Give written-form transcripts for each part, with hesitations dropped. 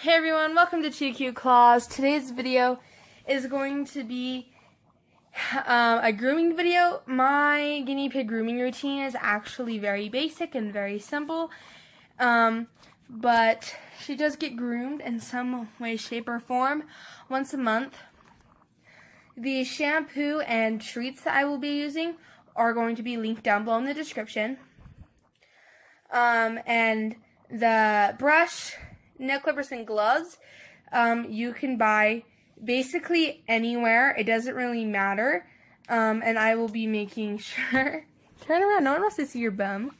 Hey everyone, welcome to 2 Cute Claws. Today's video is going to be a grooming video. My guinea pig grooming routine is actually very basic and very simple, but she does get groomed in some way, shape, or form once a month. The shampoo and treats that I will be using are going to be linked down below in the description. And the brush, nail clippers, and gloves you can buy basically anywhere. It doesn't really matter. And I will be making sure, turn around, no one wants to see your bum.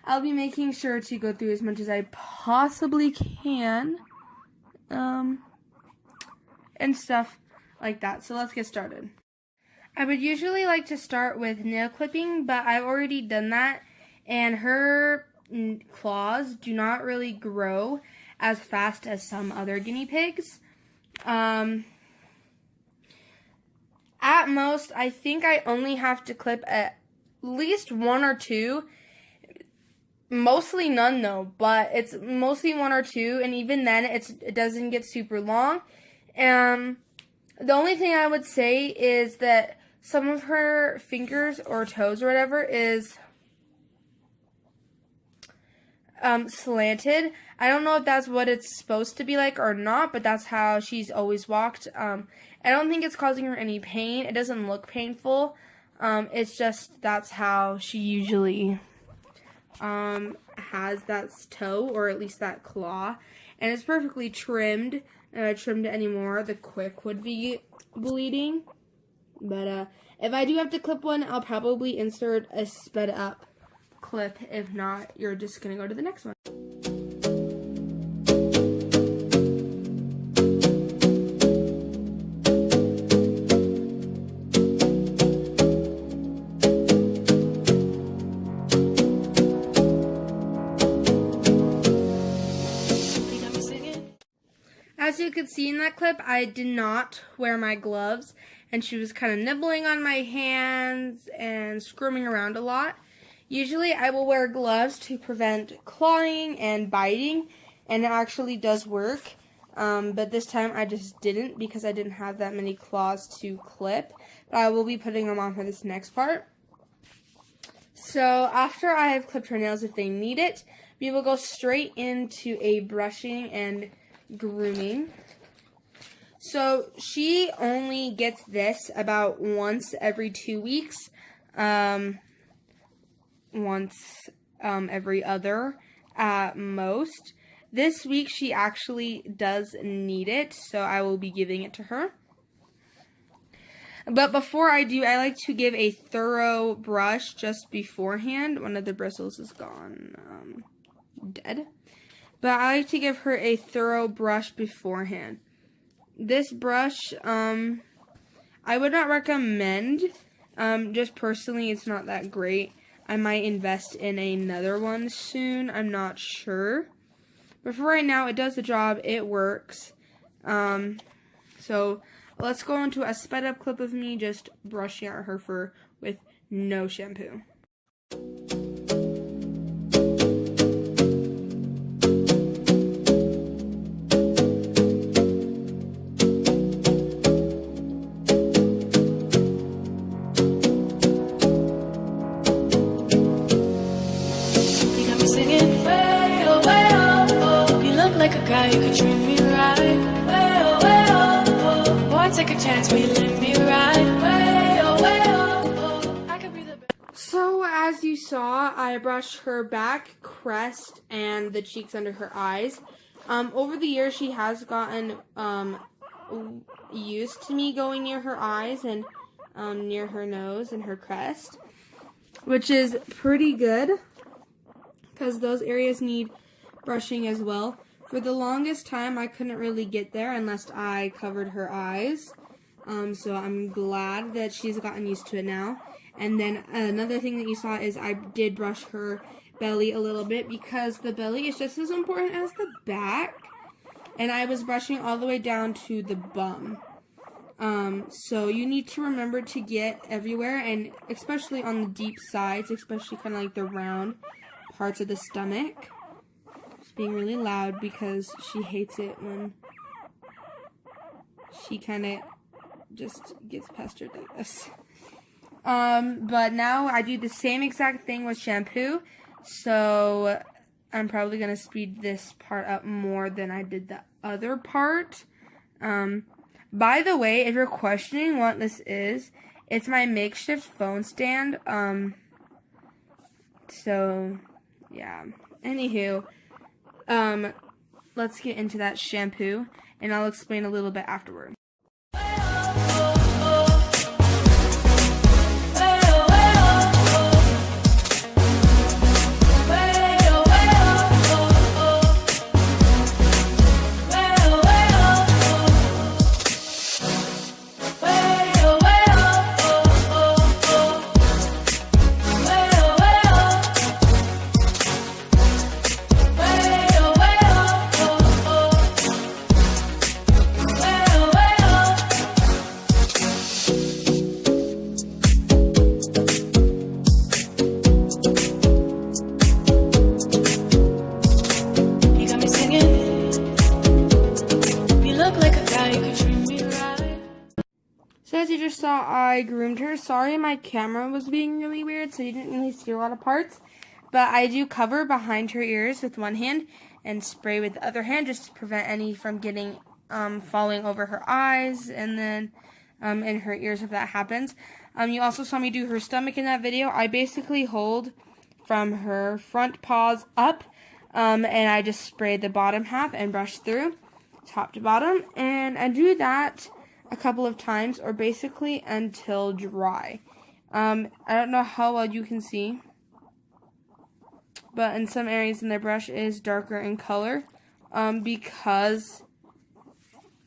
I'll be making sure to go through as much as I possibly can, and stuff like that. So let's get started. I would usually like to start with nail clipping, but I've already done that, and her claws do not really grow as fast as some other guinea pigs. At most, I think I only have to clip at least 1 or 2. Mostly none though, but it's mostly 1 or 2, and even then it doesn't get super long. The only thing I would say is that some of her fingers or toes or whatever is slanted. I don't know if that's what it's supposed to be like or not, but that's how she's always walked. I don't think it's causing her any pain. It doesn't look painful. It's just that's how she usually has that toe, or at least that claw, and it's perfectly trimmed. If I trimmed it anymore, the quick would be bleeding. But if I do have to clip one, I'll probably insert a sped up clip. If not, you're just gonna go to the next one. As you could see in that clip, I did not wear my gloves, and she was kind of nibbling on my hands and squirming around a lot. Usually I will wear gloves to prevent clawing and biting, and it actually does work. But this time I just didn't because I didn't have that many claws to clip. But I will be putting them on for this next part. So after I have clipped her nails, if they need it, we will go straight into a brushing and grooming. So she only gets this about once every 2 weeks. Once every other at most. This week she actually does need it, so I will be giving it to her. But before I do, I like to give a thorough brush just beforehand. One of the bristles is gone, dead. But I like to give her a thorough brush beforehand. This brush, I would not recommend. Just personally, it's not that great. I might invest in another one soon. I'm not sure. But for right now, it does the job. It works. So let's go into a sped up clip of me just brushing out her fur with no shampoo. Like a guy, you could treat me right. Way oh, way oh, oh. Boy, take a chance, will you let me ride? Way oh, way oh, oh. I could be the best. So as you saw, I brushed her back, crest, and the cheeks under her eyes. Over the years, she has gotten used to me going near her eyes and near her nose and her crest, which is pretty good because those areas need brushing as well. For the longest time, I couldn't really get there unless I covered her eyes. So I'm glad that she's gotten used to it now. And then another thing that you saw is I did brush her belly a little bit because the belly is just as important as the back. And I was brushing all the way down to the bum. So you need to remember to get everywhere, and especially on the deep sides, especially kind of like the round parts of the stomach. being really loud because she hates it when she kind of just gets pestered like this. But now I do the same exact thing with shampoo, so I'm probably going to speed this part up more than I did the other part. By the way, if you're questioning what this is, it's my makeshift phone stand. So, yeah. Anywho, let's get into that shampoo, and I'll explain a little bit afterward. So as you just saw, I groomed her. Sorry my camera was being really weird, so you didn't really see a lot of parts. But I do cover behind her ears with one hand and spray with the other hand just to prevent any from getting falling over her eyes and then in her ears if that happens. You also saw me do her stomach in that video. I basically hold from her front paws up and I just spray the bottom half and brush through top to bottom. And I do that a couple of times, or basically until dry. I don't know how well you can see, but in some areas in the brush is darker in color because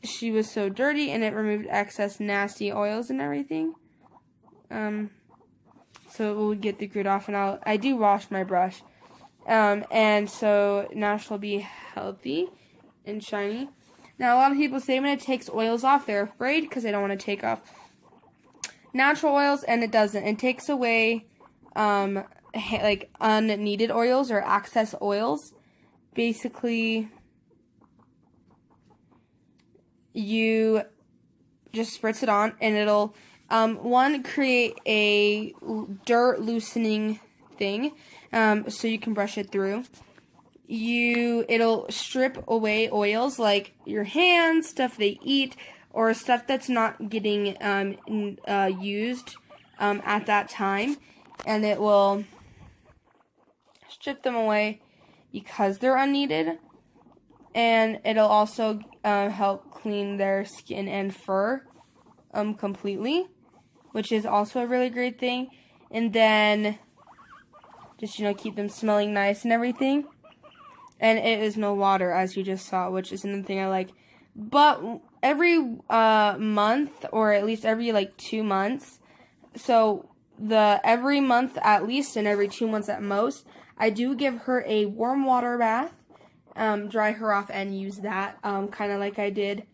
she was so dirty and it removed excess nasty oils and everything. So it will get the grit off, and I do wash my brush. And so now she'll be healthy and shiny. Now, a lot of people say when it takes oils off, they're afraid because they don't want to take off natural oils, and it doesn't. It takes away, like, unneeded oils or excess oils. Basically, you just spritz it on, and it'll, create a dirt loosening thing, so you can brush it through. It'll strip away oils like your hands, stuff they eat, or stuff that's not getting used at that time, and it will strip them away because they're unneeded, and it'll also help clean their skin and fur completely, which is also a really great thing. And then just, keep them smelling nice and everything. And it is no water, as you just saw, which is another thing I like. But every month, or at least every 2 months, so every month at least and every 2 months at most, I do give her a warm water bath, dry her off, and use that, kind of like I did.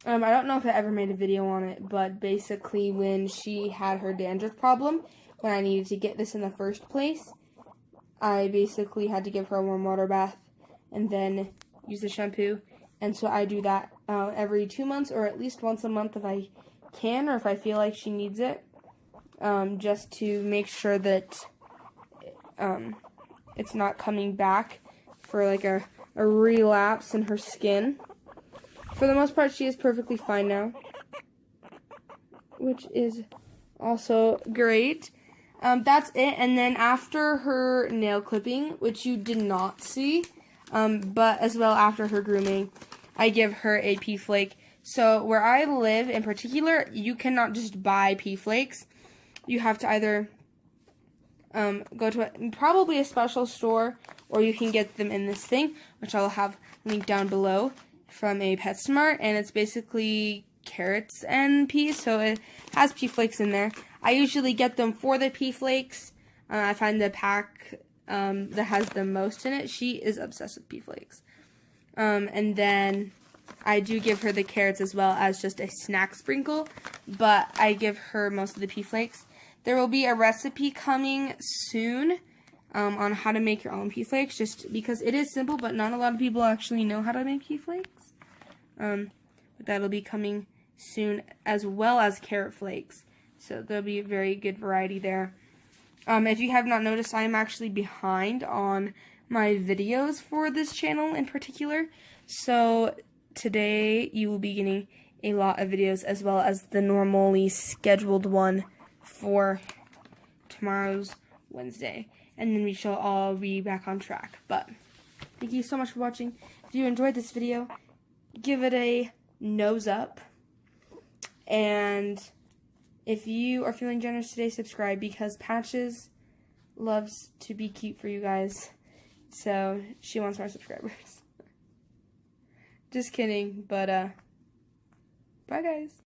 I don't know if I ever made a video on it, but basically when she had her dandruff problem, when I needed to get this in the first place, I basically had to give her a warm water bath and then use the shampoo. And so I do that every 2 months, or at least once a month if I can, or if I feel like she needs it, just to make sure that it's not coming back for a relapse in her skin. For the most part, she is perfectly fine now, which is also great. That's it. And then after her nail clipping, which you did not see, but as well after her grooming, I give her a pea flake. So where I live in particular, you cannot just buy pea flakes. You have to either go to probably a special store, or you can get them in this thing, which I'll have linked down below, from a PetSmart, and it's basically carrots and peas, so it has pea flakes in there. I usually get them for the pea flakes. I find the pack that has the most in it. She is obsessed with pea flakes. And then I do give her the carrots as well as just a snack sprinkle, but I give her most of the pea flakes. There will be a recipe coming soon on how to make your own pea flakes, just because it is simple, but not a lot of people actually know how to make pea flakes. But that'll be coming soon, as well as carrot flakes. So there'll be a very good variety there. If you have not noticed, I am actually behind on my videos for this channel in particular. So today you will be getting a lot of videos, as well as the normally scheduled one for tomorrow's Wednesday. And then we shall all be back on track. But thank you so much for watching. If you enjoyed this video, give it a nose up. And if you are feeling generous today, subscribe, because Patches loves to be cute for you guys. So she wants more subscribers. Just kidding, but bye guys.